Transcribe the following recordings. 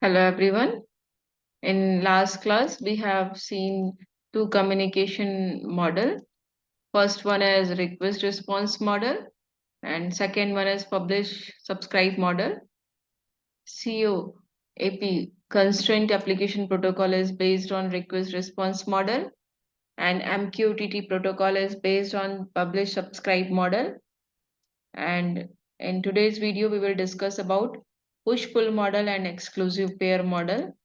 Hello everyone. In last class, we have seen two communication model. First one is request response model and second one is publish subscribe model. COAP constraint application protocol is based on request response model and MQTT protocol is based on publish subscribe model. And in today's video, we will discuss about push pull model and exclusive pair model.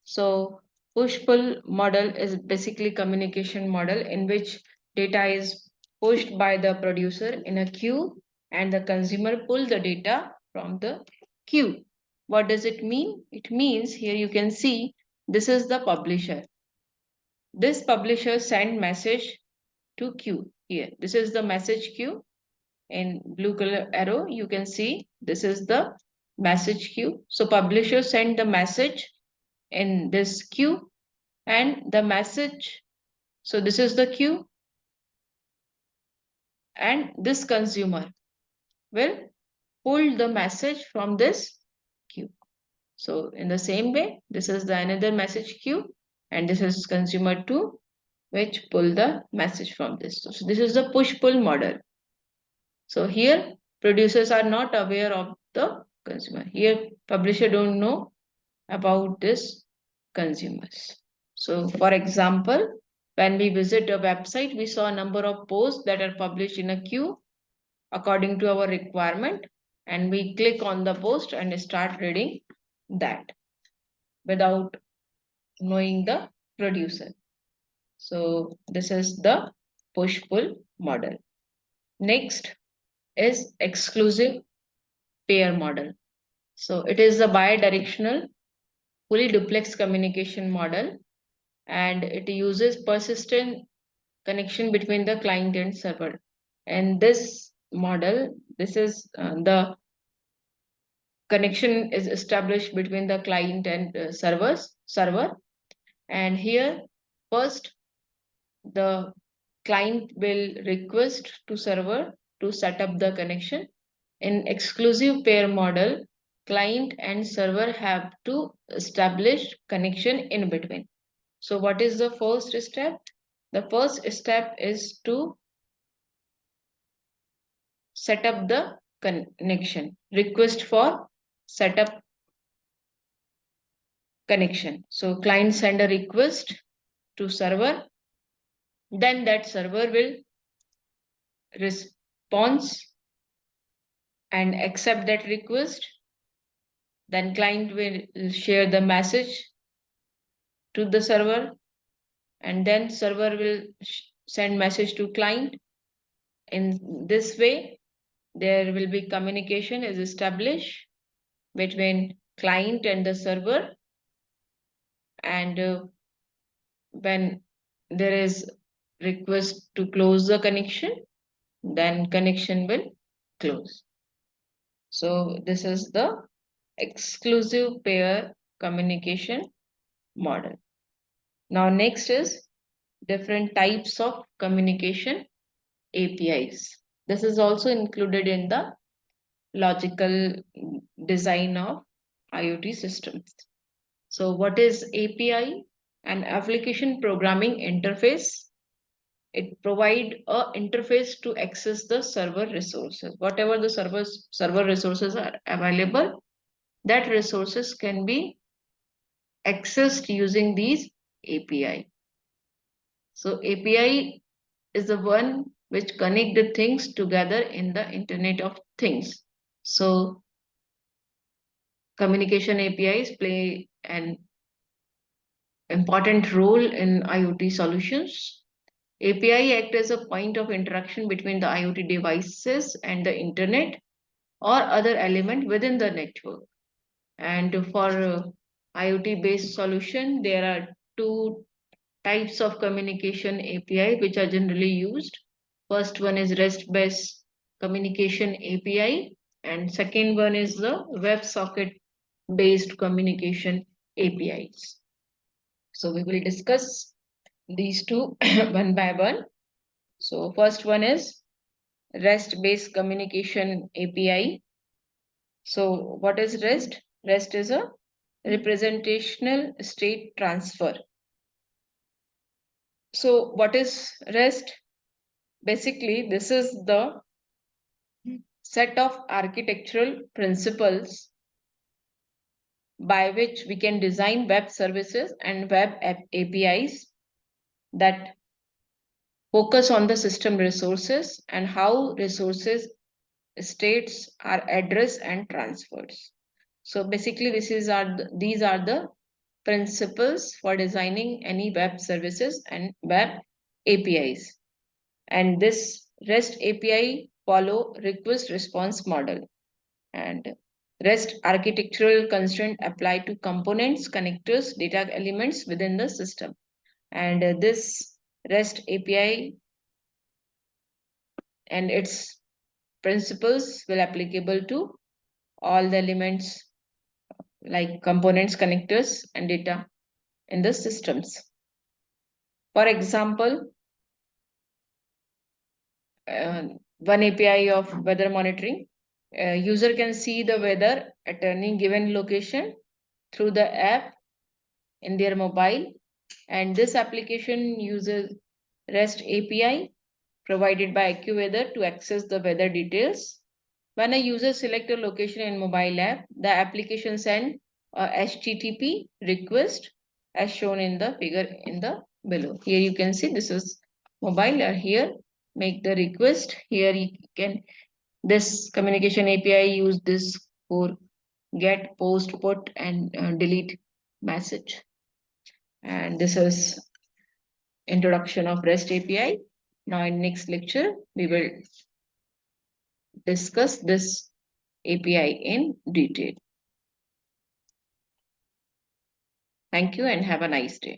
So push-pull model is basically communication model in which data is pushed by the producer in a queue and the consumer pull the data from the queue. What does it mean? It means here you can see this is the publisher. This publisher send message to queue here. This is the message queue. In blue color arrow, you can see this is the message queue. So publisher send the message in this queue and the message. So this is the queue and this consumer will pull the message from this queue. So in the same way, this is the another message queue and this is consumer 2 which pull the message from this. So this is the push-pull model. So here producers are not aware of the consumer. Here publisher don't know about this consumers. So for example, when we visit a website, we saw a number of posts that are published in a queue according to our requirement, and we click on the post and start reading that without knowing the producer. So this is the push-pull model. Next is exclusive pair model. So it is a bi-directional fully duplex communication model and it uses persistent connection between the client and server. And this model, this is the connection is established between the client and server. And here, first, the client will request to server to set up the connection. In exclusive pair model, client and server have to establish connection in between. So what is the first step? The first step is to set up the connection, request for setup connection. So client send a request to server, then that server will response and accept that request. Then client will share the message to the server and then server will send message to client. In this way, there will be communication is established between client and the server and when there is request to close the connection, then connection will close. So this is the exclusive pair communication model. Now next is different types of communication APIs. This is also included in the logical design of IoT systems. So what is API? An application programming interface. It provide a interface to access the server resources. Whatever the server resources are available, that resources can be accessed using these API. So API is the one which connect the things together in the Internet of Things. So communication APIs play an important role in IoT solutions. API act as a point of interaction between the IoT devices and the internet or other element within the network. And for IoT based solution, there are two types of communication API which are generally used. First one is REST based communication API and second one is the WebSocket based communication APIs. So we will discuss these two one by one. So first one is REST based communication API. So what is REST? REST is a representational state transfer. So what is REST? Basically, this is the set of architectural principles by which we can design web services and APIs that focus on the system resources and how resources states are addressed and transferred. So basically, these are the principles for designing any web services and web APIs. And this REST API follow request response model, and REST architectural constraint apply to components, connectors, data elements within the system. And this REST API and its principles will applicable to all the elements like components, connectors, and data in the systems. For example, one API of weather monitoring, user can see the weather at any given location through the app in their mobile, and this application uses REST API provided by AccuWeather to access the weather details. When a user selects a location in mobile app, the application sends a HTTP request as shown in the figure in the below. Here you can see this is mobile, or here make the request. Here you can, this communication API use this for get, post, put, and delete message. And this is introduction of REST API. Now in next lecture, we will discuss this API in detail. Thank you and have a nice day.